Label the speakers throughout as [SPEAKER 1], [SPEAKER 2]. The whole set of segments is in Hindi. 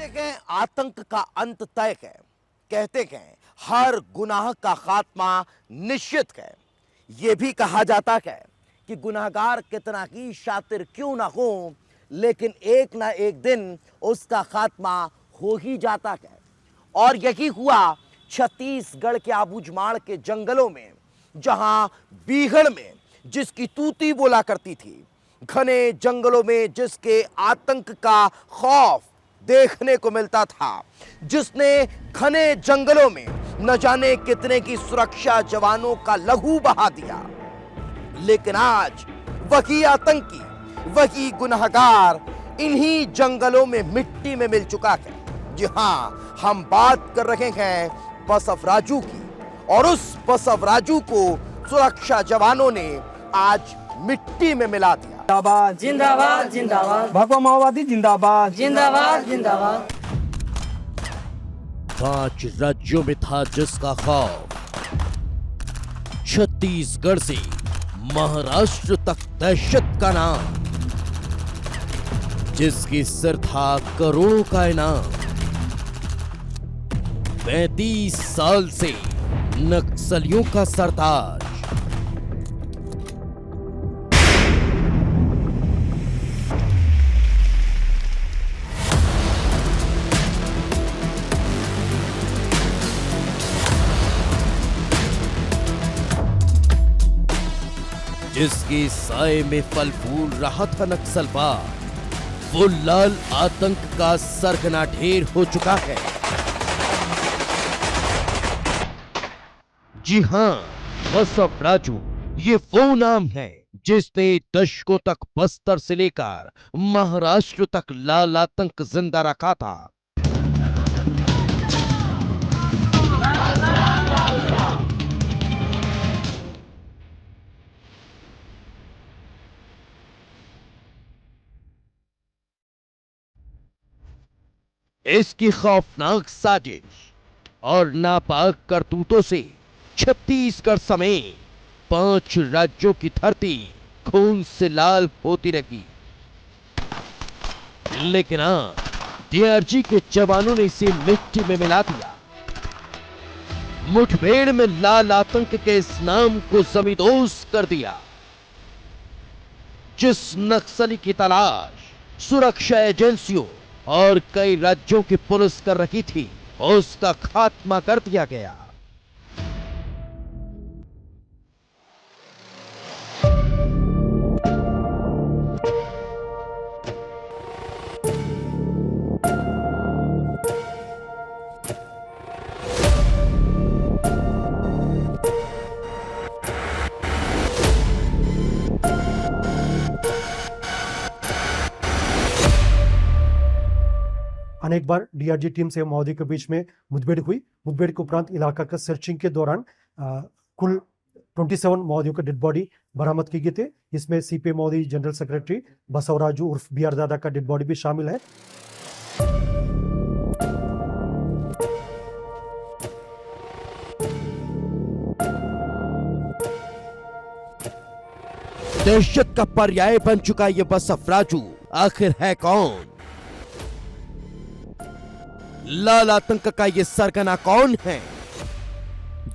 [SPEAKER 1] कहते गए आतंक का अंत तय है, कहते गए हर गुनाह का खात्मा निश्चित है। यह भी कहा जाता है कि गुनाहगार कितना ही शातिर क्यों ना हो, लेकिन एक ना एक दिन उसका खात्मा हो ही जाता है। और यही हुआ छत्तीसगढ़ के आबूझमाड़ के जंगलों में, जहां बीहड़ में जिसकी तूती बोला करती थी, घने जंगलों में जिसके आतंक का खौफ देखने को मिलता था, जिसने घने जंगलों में न जाने कितने की सुरक्षा जवानों का लहू बहा दिया, लेकिन आज वही आतंकी, वही गुनहगार इन्हीं जंगलों में मिट्टी में मिल चुका है। जी हां, हम बात कर रहे हैं बसवराजू की, और उस बसवराजू को सुरक्षा जवानों ने आज मिट्टी में मिला दिया।
[SPEAKER 2] जिंदाबाद
[SPEAKER 3] जिंदाबाद जिंदाबाद
[SPEAKER 2] भाकपा माओवादी जिंदाबाद
[SPEAKER 3] जिंदाबाद जिंदाबाद।
[SPEAKER 1] 5 राज्यों में था जिसका खौफ, छत्तीसगढ़ से महाराष्ट्र तक दहशत का नाम, जिसकी सिर था करोड़ों का इनाम। 35 साल से नक्सलियों का सरताज, जिसके साए में फल फूल रहा था नक्सलवाद, वो लाल आतंक का सरगना ढेर हो चुका है। जी हां, बसवराजू ये वो नाम है जिसने दशकों तक बस्तर से लेकर महाराष्ट्र तक लाल आतंक जिंदा रखा था। इसकी खौफनाक साजिश और नापाक करतूतों से छत्तीसगढ़ समेत 5 राज्यों की धरती खून से लाल होती रही। लेकिन डीआरजी के जवानों ने इसे मिट्टी में मिला दिया। मुठभेड़ में लाल आतंक के इस नाम को जमींदोज कर दिया। जिस नक्सली की तलाश सुरक्षा एजेंसियों और कई राज्यों की पुलिस कर रही थी, उसका खात्मा कर दिया गया।
[SPEAKER 4] अनेक बार डीआरजी टीम से माओवादी के बीच में मुठभेड़ हुई। मुठभेड़ के उपरांत इलाका का सर्चिंग के दौरान कुल 27 माओवादियों का डेड बॉडी बरामद की गई थे। इसमें सीपीएम माओवादी जनरल सेक्रेटरी बसवराजू उर्फ बीआर दादा का डेड बॉडी भी शामिल है।
[SPEAKER 1] दहशत का पर्याय बन चुका ये बसवराजू आखिर है कौन? लाल आतंक का ये सरगना कौन है,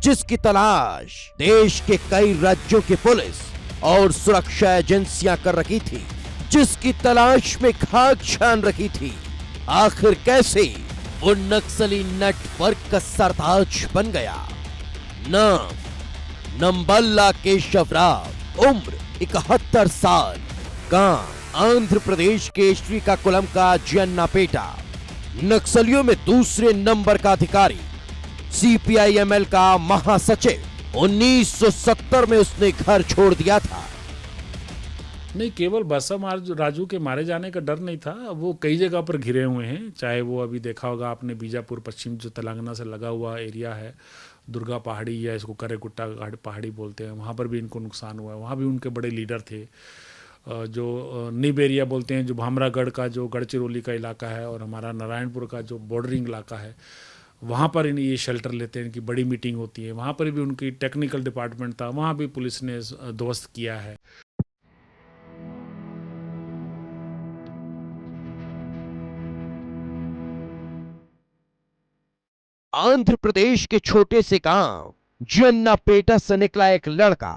[SPEAKER 1] जिसकी तलाश देश के कई राज्यों की पुलिस और सुरक्षा एजेंसियां कर रही थी, जिसकी तलाश में खाक छान रही थी? आखिर कैसे वो नक्सली नेटवर्क का सरताज बन गया? नाम नंबल्ला केशव राव, उम्र 71 साल, गांव आंध्र प्रदेश के श्रीकाकुलम का जन्नापेटा, नक्सलियों में दूसरे नंबर का अधिकारी, सीपीआईएमएल का महासचिव। 1970 में उसने घर छोड़ दिया था।
[SPEAKER 5] नहीं, केवल बसवराजू के मारे जाने का डर नहीं था, वो कई जगह पर घिरे हुए हैं। चाहे वो अभी देखा होगा आपने बीजापुर पश्चिम जो तेलंगाना से लगा हुआ एरिया है, दुर्गा पहाड़ी या इसको करेकुट्टा पहाड़ी बोलते हैं, वहाँ पर भी इनको नुकसान हुआ है। वहाँ भी उनके बड़े लीडर थे। जो निब एरिया बोलते हैं, जो भामरागढ़ का जो गढ़चिरौली का इलाका है और हमारा नारायणपुर का जो बॉर्डरिंग इलाका है, वहाँ पर ये शेल्टर लेते हैं, इनकी बड़ी मीटिंग होती है। वहाँ पर भी उनकी टेक्निकल डिपार्टमेंट था, वहाँ भी पुलिस ने ध्वस्त किया है।
[SPEAKER 1] आंध्र प्रदेश के छोटे से गांव जन्नापेटा से निकला एक लड़का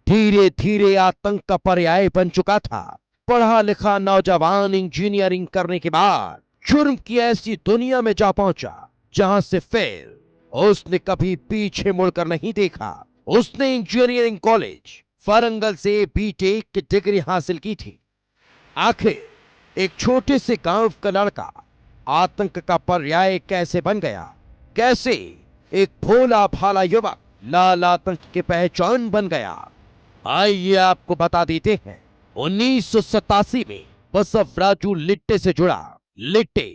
[SPEAKER 1] धीरे धीरे आतंक का पर्याय बन चुका था। पढ़ा लिखा नौजवान इंजीनियरिंग करने के बाद जुर्म की ऐसी दुनिया में जा पहुंचा जहां से फिर उसने कभी पीछे मुड़कर नहीं देखा। उसने इंजीनियरिंग कॉलेज वारंगल से बीटेक की डिग्री हासिल की थी। आखिर एक छोटे से गांव का लड़का आतंक का पर्याय कैसे बन गया? कैसे एक भोला भाला युवक लाल आतंक की पहचान बन गया? आइए आपको बता देते हैं। 1987 में बसवराजू लिट्टे से जुड़ा। लिट्टे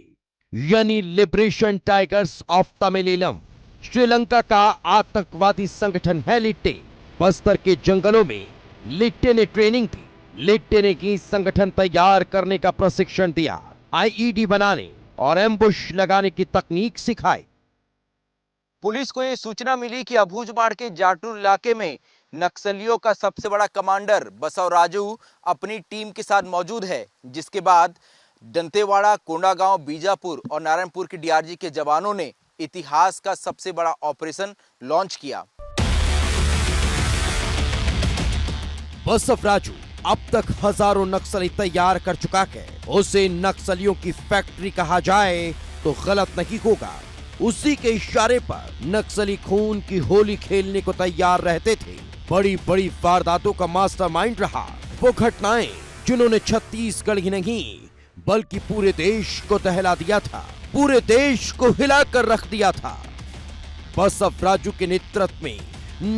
[SPEAKER 1] यानी लिबरेशन टाइगर्स ऑफ तमिलीलम श्रीलंका का आतंकवादी संगठन है। लिट्टे बस्तर के जंगलों में लिट्टे ने ट्रेनिंग दी। लिट्टे ने की संगठन तैयार करने का प्रशिक्षण दिया, आईईडी बनाने और एम्बुश लगाने की तकनीक सिखाई।
[SPEAKER 2] पुलिस को ये सूचना मिली कि अबूझमाड़ के जाटूर इलाके में नक्सलियों का सबसे बड़ा कमांडर बसवराजू अपनी टीम के साथ मौजूद है, जिसके बाद दंतेवाड़ा, कोंडागांव, बीजापुर और नारायणपुर के डीआरजी के जवानों ने इतिहास का सबसे बड़ा ऑपरेशन लॉन्च किया।
[SPEAKER 1] बसवराजू अब तक हजारों नक्सली तैयार कर चुका है। उसे नक्सलियों की फैक्ट्री कहा जाए तो गलत नहीं होगा। उसी के इशारे पर नक्सली खून की होली खेलने को तैयार रहते थे। बड़ी बड़ी वारदातों का मास्टरमाइंड रहा। वो घटनाएं जिन्होंने छत्तीसगढ़ ही नहीं बल्कि पूरे देश को दहला दिया था, पूरे देश को हिलाकर रख दिया था। बसवराजू के नेतृत्व में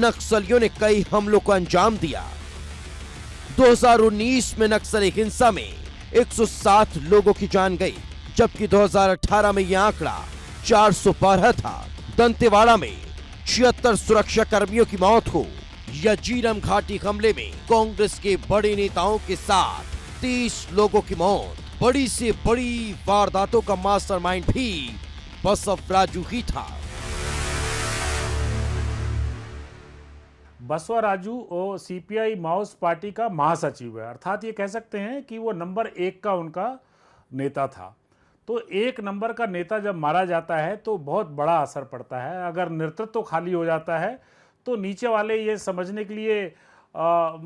[SPEAKER 1] नक्सलियों ने कई हमलों को अंजाम दिया। 2019 में नक्सली हिंसा में 107 लोगों की जान गई, जबकि 2018 में यह आंकड़ा 412 था। दंतेवाड़ा में 76 सुरक्षा कर्मियों की मौत हो या जीरम घाटी हमले में कांग्रेस के बड़े नेताओं के साथ 30 लोगों की मौत, बड़ी से बड़ी वारदातों का मास्टरमाइंड भी बसवराजू ही था।
[SPEAKER 5] बसवराजू और सीपीआई माओवादी पार्टी का महासचिव है, अर्थात ये कह सकते हैं कि वो नंबर 1 का उनका नेता था। तो 1 नंबर का नेता जब मारा जाता है तो बहुत बड़ा असर पड़ता है। अगर नेतृत्व तो खाली हो जाता है तो नीचे वाले ये समझने के लिए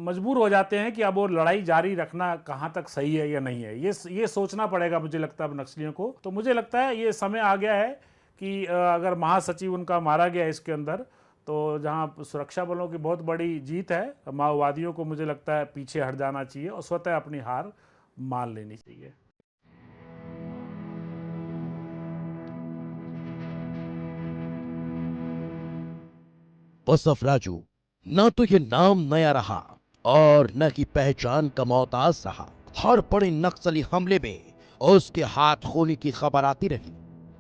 [SPEAKER 5] मजबूर हो जाते हैं कि अब वो लड़ाई जारी रखना कहाँ तक सही है या नहीं है। ये सोचना पड़ेगा मुझे लगता है नक्सलियों को। तो मुझे लगता है ये समय आ गया है कि अगर महासचिव उनका मारा गया इसके अंदर, तो जहाँ सुरक्षा बलों की बहुत बड़ी जीत है, माओवादियों को मुझे लगता है पीछे हट जाना चाहिए और स्वतः अपनी हार मान लेनी चाहिए।
[SPEAKER 1] बसवराजू न तो ये नाम नया रहा और न की पहचान का मोहताज रहा। हर बड़े नक्सली हमले में उसके हाथ होने की खबर आती रही।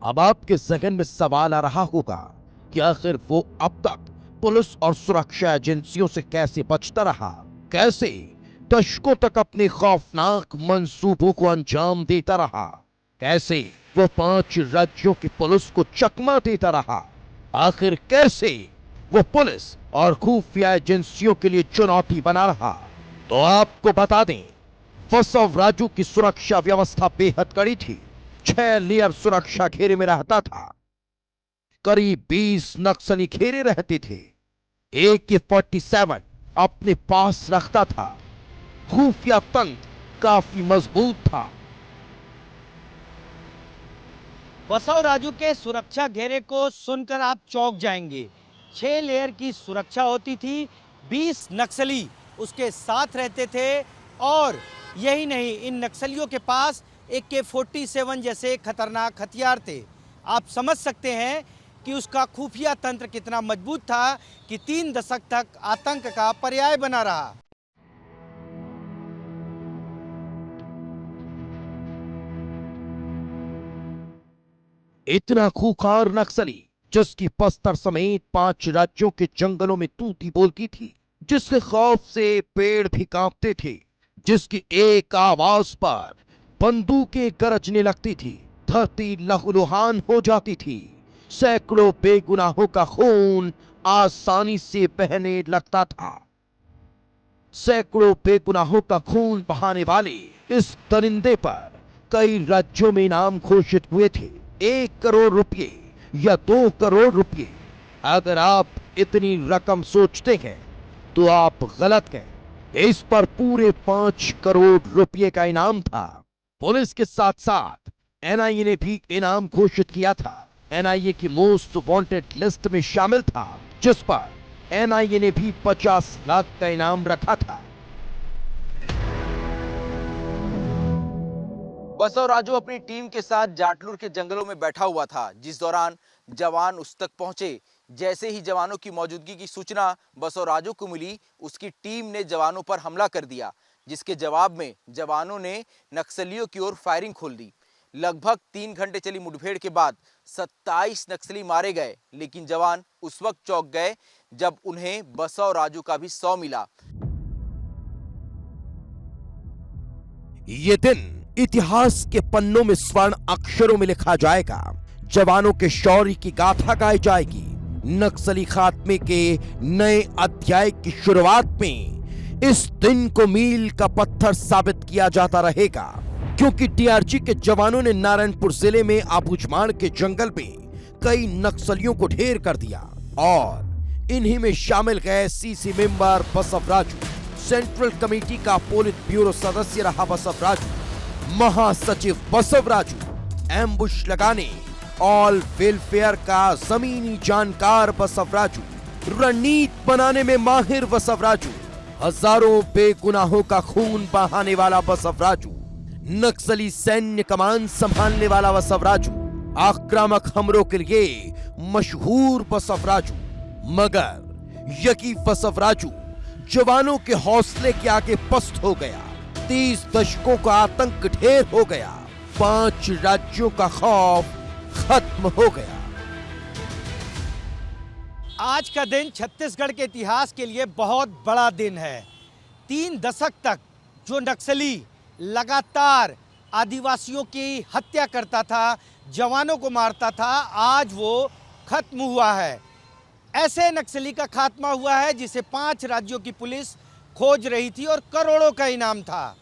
[SPEAKER 1] अब आपके जहन में सवाल आ रहा होगा कि आखिर वो अब तक पुलिस और सुरक्षा एजेंसियों से कैसे बचता रहा, कैसे दशकों तक अपने खौफनाक मंसूबों को अंजाम देता रहा, कैसे वो 5 राज्यों की पुलिस को चकमा देता रहा, आखिर कैसे वो पुलिस और खुफिया एजेंसियों के लिए चुनौती बना रहा। तो आपको बता दें, बसवराजू की सुरक्षा व्यवस्था बेहद कड़ी थी। 6 लेयर सुरक्षा घेरे में रहता था। करीब 20 नक्सली घेरे रहते थे। AK-47 अपने पास रखता था। खुफिया तंत्र काफी मजबूत था।
[SPEAKER 3] बसवराजू के सुरक्षा घेरे को सुनकर आप चौंक जाएंगे। 6 लेयर की सुरक्षा होती थी, 20 नक्सली उसके साथ रहते थे और यही नहीं, इन नक्सलियों के पास AK-47 जैसे खतरनाक हथियार थे। आप समझ सकते हैं कि उसका खुफिया तंत्र कितना मजबूत था कि 3 दशक तक आतंक का पर्याय बना रहा।
[SPEAKER 1] इतना खूंखार नक्सली जिसकी बस्तर समेत 5 राज्यों के जंगलों में तूती बोलती थी, जिसके खौफ से पेड़ भी कांपते थे, जिसकी एक आवाज पर बंदूकें गरजने लगती थी, धरती लहूलुहान हो जाती थी, सैकड़ों बेगुनाहों का खून आसानी से बहने लगता था। सैकड़ों बेगुनाहों का खून बहाने वाले इस दरिंदे पर कई राज्यों में इनाम घोषित हुए थे। 1 करोड़ रुपए या 2 करोड़ रुपए। अगर आप इतनी रकम सोचते हैं तो आप गलत हैं। इस पर पूरे 5 करोड़ रुपए का इनाम था। पुलिस के साथ साथ एनआईए ने भी इनाम घोषित किया था। एनआईए की मोस्ट वांटेड लिस्ट में शामिल था, जिस पर एनआईए ने भी 50 लाख का इनाम रखा था।
[SPEAKER 2] बसव राजू अपनी टीम के साथ जाटलूर के जंगलों में बैठा हुआ था, जिस दौरान जवान उस तक पहुंचे। जैसे ही जवानों की मौजूदगी की सूचना बसव राजू को मिली, उसकी टीम ने जवानों पर हमला कर दिया, जिसके जवाब में जवानों ने नक्सलियों की ओर फायरिंग खोल दी। लगभग 3 घंटे चली मुठभेड़ के बाद 27 नक्सली मारे गए, लेकिन जवान उस वक्त चौंक गए जब उन्हें बसव राजू का भी शव मिला।
[SPEAKER 1] ये दिन इतिहास के पन्नों में स्वर्ण अक्षरों में लिखा जाएगा। जवानों के शौर्य की गाथा गाई जाएगी। नक्सली खात्मे के नए अध्याय की शुरुआत में इस दिन को मील का पत्थर साबित किया जाता रहेगा, क्योंकि डीआरजी के जवानों ने नारायणपुर जिले में आबूझमाड़ के जंगल में कई नक्सलियों को ढेर कर दिया और इन्हीं में शामिल गए CC member Basava Raju, central committee का पोलित ब्यूरो सदस्य रहा बसव राजू, महासचिव बसव राजू, एम्बुश लगाने ऑल वेलफेयर का जमीनी जानकार बसव राजू, रणनीति बनाने में माहिर बसव राजू, हजारों बेगुनाहों का खून बहाने वाला बसव राजू, नक्सली सैन्य कमान संभालने वाला बसव राजू, आक्रामक हमलों के लिए मशहूर बसव राजू। मगर यकी बसव राजू जवानों के हौसले के आगे पस्त हो गया। 30 दशकों का आतंक ढेर हो गया। 5 राज्यों का खौफ खत्म हो गया।
[SPEAKER 3] आज का दिन छत्तीसगढ़ के इतिहास के लिए बहुत बड़ा दिन है। 3 दशक तक जो नक्सली लगातार आदिवासियों की हत्या करता था, जवानों को मारता था, आज वो खत्म हुआ है। ऐसे नक्सली का खात्मा हुआ है जिसे 5 राज्यों की पुलिस खोज रही थी और करोड़ों का इनाम था।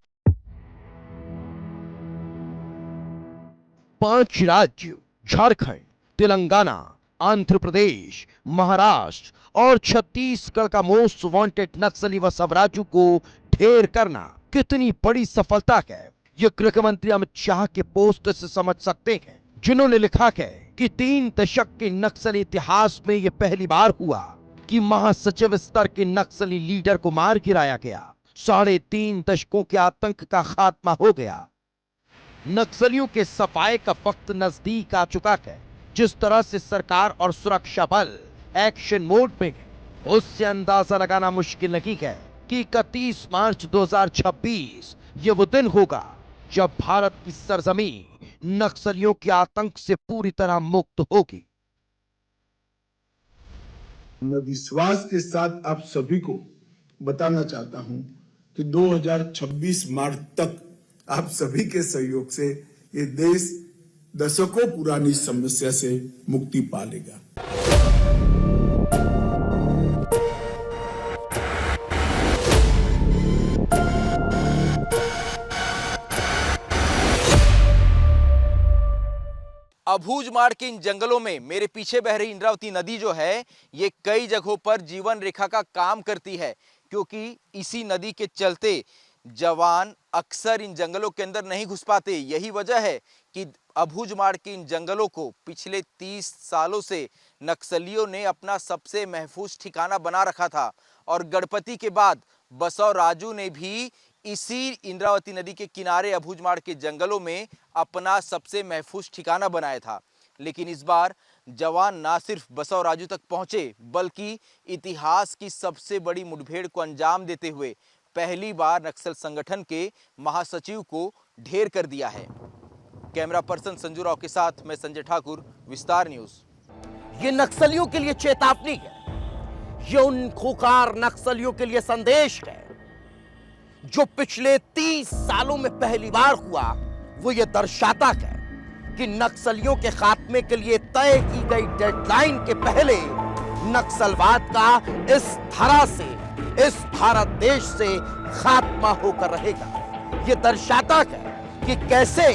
[SPEAKER 1] 5 राज्य झारखंड, तेलंगाना, आंध्र प्रदेश, महाराष्ट्र और छत्तीसगढ़ का मोस्ट वांटेड नक्सली बसव राजू को ढेर करना कितनी बड़ी सफलता है, ये गृह मंत्री अमित शाह के पोस्ट से समझ सकते हैं, जिन्होंने लिखा है कि 3 दशक के नक्सली इतिहास में यह पहली बार हुआ कि महासचिव स्तर के नक्सली लीडर को मार गिराया गया। 3.5 दशकों के आतंक का खात्मा हो गया। नक्सलियों के सफाए का वक्त नजदीक आ चुका है। जिस तरह से सरकार और सुरक्षा बल एक्शन मोड में है, उससे अंदाजा लगाना मुश्किल नहीं है कि 31 मार्च 2026 ये वो दिन होगा जब भारत की सरजमीन नक्सलियों के आतंक से पूरी तरह मुक्त होगी।
[SPEAKER 6] मैं विश्वास के साथ आप सभी को बताना चाहता हूं कि 2026 मार्च तक आप सभी के सहयोग से ये देश दशकों पुरानी समस्या से मुक्ति पा लेगा।
[SPEAKER 2] अबूझमाड़ के इन जंगलों में मेरे पीछे बह रही इंद्रावती नदी जो है, ये कई जगहों पर जीवन रेखा का काम करती है, क्योंकि इसी नदी के चलते जवान अक्सर इन जंगलों के अंदर नहीं घुस पाते। यही वजह है कि अबूझमाड़ के इन जंगलों को पिछले 30 सालों से नक्सलियों ने अपना सबसे महफूज ठिकाना बना रखा था और गणपति के बाद बसव राजू ने भी इसी इंद्रावती नदी के किनारे अबूझमाड़ के जंगलों में अपना सबसे महफूज ठिकाना बनाया था। लेकिन इस बार जवान ना सिर्फ बसव राजू तक पहुंचे, बल्कि इतिहास की सबसे बड़ी मुठभेड़ को अंजाम देते हुए पहली बार नक्सल संगठन के महासचिव को ढेर कर दिया है। कैमरा पर्सन संजू राव के साथ मैं संजय ठाकुर, विस्तार न्यूज।
[SPEAKER 1] ये नक्सलियों के लिए चेतावनी है, ये उन खूंखार नक्सलियों के लिए संदेश है जो पिछले 30 सालों में पहली बार हुआ। वो ये दर्शाता है कि नक्सलियों के खात्मे के लिए तय की गई डेडलाइन के पहले नक्सलवाद का इस धरा से, इस भारत देश से खात्मा होकर रहेगा। ये दर्शाता है कि कैसे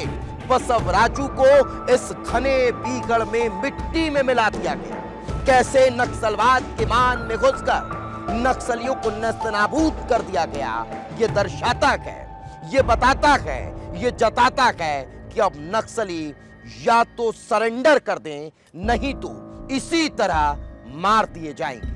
[SPEAKER 1] बसव राजू को इस घने बीगड़ में मिट्टी में मिला दिया गया। कैसे नक्सलवाद के मान में घुसकर नक्सलियों को नेस्तनाबूद कर दिया गया, ये दर्शाता है, ये बताता है, ये जताता है कि अब नक्सली या तो सरेंडर कर दें, नहीं तो इसी तरह मार दिए जाएंगे।